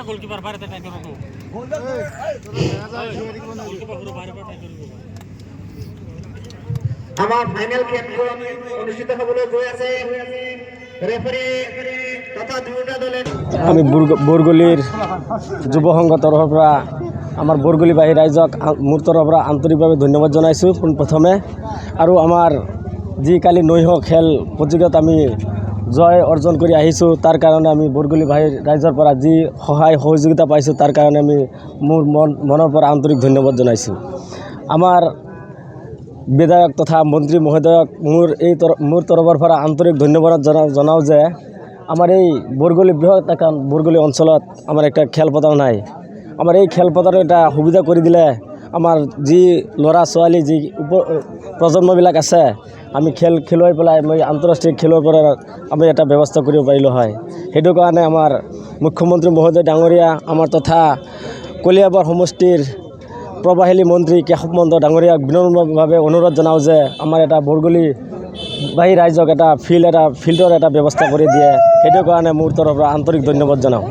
goalkeeper বাইরে টাই করব আমার ফাইনাল খেলখন অনুষ্ঠিত হবলৈ গৈ আছে রেফারি তথা দুয়োটা দলের আমি বৰগলিৰ যুৱ সংঘৰ তৰফৰ পৰা আমাৰ বৰগলিবাসী ৰাইজক মোৰ তৰফৰ পৰা আন্তৰিকভাৱে ধন্যবাদ জনাইছোঁ পোনপ্ৰথমে আৰু আমাৰ যি কালি নৈশ খেল প্ৰতিযোগিতাত আমি জয় অৰ্জন কৰি আহিছোঁ তাৰ কাৰণে আমি বৰগলিবাসী ৰাইজৰ পৰা যি সহায় সহযোগিতা পাইছোঁ তাৰ কাৰণে আমি মোৰ মনৰ পৰা আন্তৰিক ধন্যবাদ জনাইছোঁ আমাৰ বিধায়ক তথা মন্ত্ৰী মহোদয়ক মোৰ তৰফৰ পৰা আন্তৰিক ধন্যবাদ জনাওঁ যে আমাৰ এই বৰগলি বৃহৎ এখন বৰগলি অঞ্চলত আমাৰ একটা খেলপথাৰ নাই আমাৰ এই খেলপথাৰৰ এটা সুবিধা কৰি দিলে আমাৰ যি ল'ৰা ছোৱালী যি প্ৰজন্মবিলাক আছে আমি খেলুৱাই পেলাই আমি আন্তঃৰাষ্ট্ৰীয় খেলৰ পৰা আমি এটা ব্যৱস্থা কৰিব পাৰিলোঁ হয় সেইটো কাৰণে আমাৰ মুখ্যমন্ত্ৰী মহোদয় ডাঙৰীয়া আমাৰ তথা কলিয়াবৰ সমষ্টিৰ প্ৰভাহী মন্ত্ৰী কেশৱ মহন্ত ডাঙৰীয়াক বিনম্ৰভাৱে অনুৰোধ জনাওঁ যে আমাৰ এটা বৰগলিবাসী ৰাইজক এটা ফিল্ডৰ এটা ব্যৱস্থা কৰি দিয়ে সেইটো কাৰণে মোৰ তৰফৰ পৰা আন্তৰিক ধন্যবাদ জনাওঁ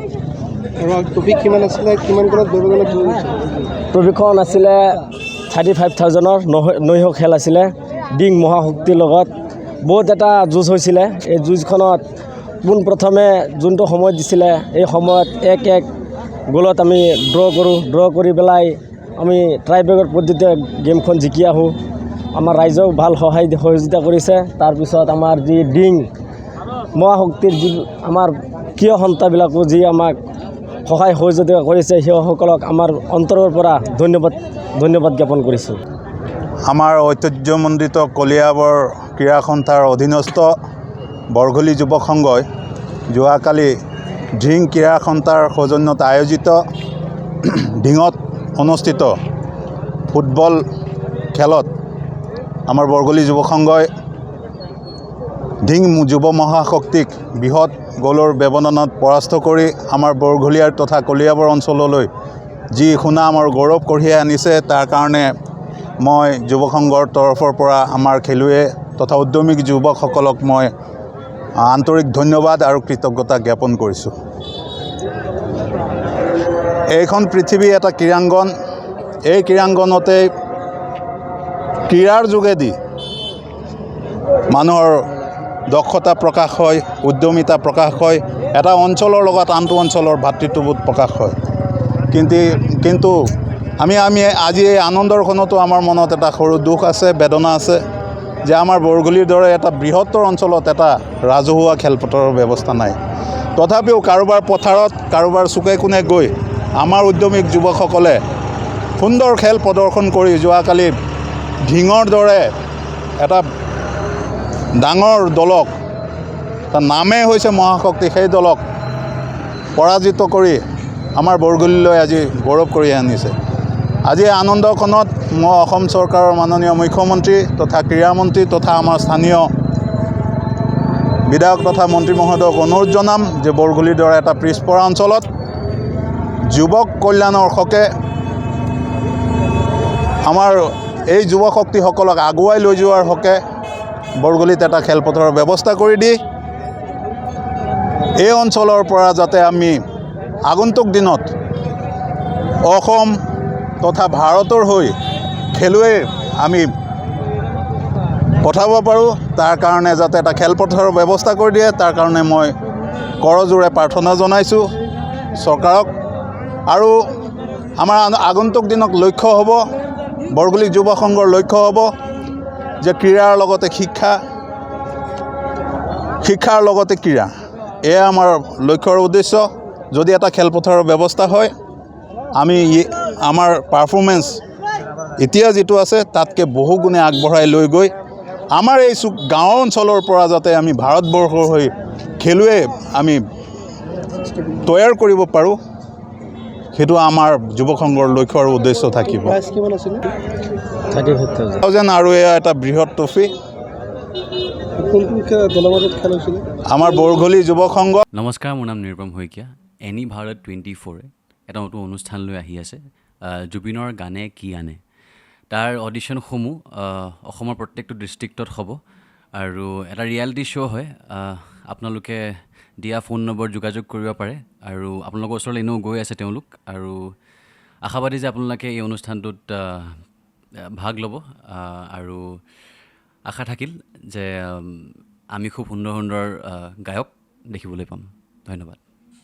প্ৰশিক্ষণ আছিলে 35,000 নৈশ খেল আছিলে ডিং মহাশক্তিৰ লগত বহুত এটা যুঁজ হৈছিলে এই যুঁজখনত পোনপ্ৰথমে যোনটো সময় দিছিলে এই সময়ত 1-1 গ'লত আমি ড্ৰ কৰি পেলাই আমি ট্ৰাইবেকৰ পদ্ধতিতে গেমখন জিকি আহোঁ আমাৰ ৰাইজেও ভাল সহযোগিতা কৰিছে তাৰপিছত আমাৰ যি ডিং মহাশক্তিৰ যি আমাৰ কিয় সন্তাবিলাকো যি আমাক সহায় সহযোগিতা কৰিছে সেইসকলক আমাৰ অন্তৰৰ পৰা ধন্যবাদ জ্ঞাপন কৰিছোঁ আমাৰ ঐতিহ্যমণ্ডিত কলিয়াবৰ ক্ৰীড়া সন্থাৰ অধীনস্থ বৰগলি যুৱক সংঘই যোৱাকালি ঢিং ক্ৰীড়া সন্থাৰ সৌজন্যত আয়োজিত ঢিঙত অনুষ্ঠিত ফুটবল খেলত আমাৰ বৰগলি যুৱ সংঘই ঢিং যুৱ মহাশক্তিক বৃহৎ গ'লৰ ব্যৱধানত পৰাস্ত কৰি আমাৰ বৰঘলীয়াৰ তথা কলিয়াবৰ অঞ্চললৈ যি সুনাম আৰু গৌৰৱ কঢ়িয়াই আনিছে তাৰ কাৰণে মই যুৱ সংঘৰ তৰফৰ পৰা আমাৰ খেলুৱৈ তথা উদ্যমী যুৱকসকলক মই আন্তৰিক ধন্যবাদ আৰু কৃতজ্ঞতা জ্ঞাপন কৰিছোঁ এইখন পৃথিৱী এটা ক্ৰীড়াংগন এই ক্ৰীড়াংগনতে ক্ৰীড়াৰ যোগেদি মানুহৰ দক্ষতা প্ৰকাশ হয় উদ্যমিতা প্ৰকাশ হয় এটা অঞ্চলৰ লগত আনটো অঞ্চলৰ ভাতৃত্ববোধ প্ৰকাশ হয় কিন্তু আমি আজি এই আনন্দৰ ক্ষণতো আমাৰ মনত এটা সৰু দুখ আছে বেদনা আছে যে আমাৰ বৰগলিৰ দৰে এটা বৃহত্তৰ অঞ্চলত এটা ৰাজহুৱা খেলপথাৰৰ ব্যৱস্থা নাই তথাপিও কাৰোবাৰ পথাৰত কাৰোবাৰ চুকে কোণে গৈ আমাৰ উদ্যমী যুৱকসকলে সুন্দৰ খেল প্ৰদৰ্শন কৰি যোৱাকালি ঢিঙৰ দৰে এটা ডাঙৰ দলক তাৰ নামেই হৈছে মহাশক্তি সেই দলক পৰাজিত কৰি আমাৰ বৰগলিলৈ আজি গৌৰৱ কৰি আনিছে আজি আনন্দখনত মই অসম চৰকাৰৰ মাননীয় মুখ্যমন্ত্ৰী তথা ক্ৰীড়ামন্ত্ৰী তথা আমাৰ স্থানীয় বিধায়ক তথা মন্ত্ৰী মহোদয়ক অনুৰোধ জনাম যে বৰগলিৰ দৰে এটা পিছপৰা অঞ্চলত যুৱক কল্যাণৰ হকে আমাৰ এই যুৱ শক্তিসকলক আগুৱাই লৈ যোৱাৰ হকে বৰগলিত এটা খেলপথাৰৰ ব্যৱস্থা কৰি দি এই অঞ্চলৰ পৰা যাতে আমি আগন্তুক দিনত অসম তথা ভাৰতৰ হৈ খেলুৱৈ আমি পঠাব পাৰোঁ তাৰ কাৰণে যাতে এটা খেলপথাৰৰ ব্যৱস্থা কৰি দিয়ে তাৰ কাৰণে মই কৰজোৰে প্ৰাৰ্থনা জনাইছোঁ চৰকাৰক আৰু আমাৰ আগন্তুক দিনত লক্ষ্য হ'ব বৰগলি যুৱ সংঘৰ লক্ষ্য হ'ব যে ক্ৰীড়াৰ লগতে শিক্ষাৰ লগতে ক্ৰীড়া এয়া আমাৰ লক্ষ্যৰ উদ্দেশ্য যদি এটা খেলপথাৰৰ ব্যৱস্থা হয় আমি আমাৰ পাৰফৰ্মেঞ্চ এতিয়া যিটো আছে তাতকৈ বহু গুণে আগবঢ়াই লৈ গৈ আমাৰ এই গাঁও অঞ্চলৰ পৰা যাতে আমি ভাৰতবৰ্ষৰ হৈ খেলুৱৈ আমি তৈয়াৰ কৰিব পাৰোঁ সেইটো আমাৰ যুৱ সংঘৰ লক্ষ্য আৰু উদ্দেশ্য থাকিব 35,000 আৰু এয়া এটা বৃহৎ ট্ৰফি আমাৰ বৰগলি যুৱ সংঘ নমস্কাৰ মোৰ নাম নিৰুপম শইকীয়া এনি ভাৰত 24 এটা নতুন অনুষ্ঠান লৈ আহি আছে জুবিনৰ গানে কি আনে তাৰ অডিশ্যনসমূহ অসমৰ প্ৰত্যেকটো ডিষ্ট্ৰিক্টত হ'ব আৰু এটা ৰিয়েলিটি শ্ব' হয় আপোনালোকে দিয়া ফোন নম্বৰ যোগাযোগ কৰিব পাৰে আৰু আপোনালোকৰ ওচৰলৈ এনেও গৈ আছে তেওঁলোক আৰু আশাবাদী যে আপোনালোকে এই অনুষ্ঠানটোত ভাগ ল'ব আৰু আশা থাকিল যে আমি খুব সুন্দৰ সুন্দৰ গায়ক দেখিবলৈ পাম ধন্যবাদ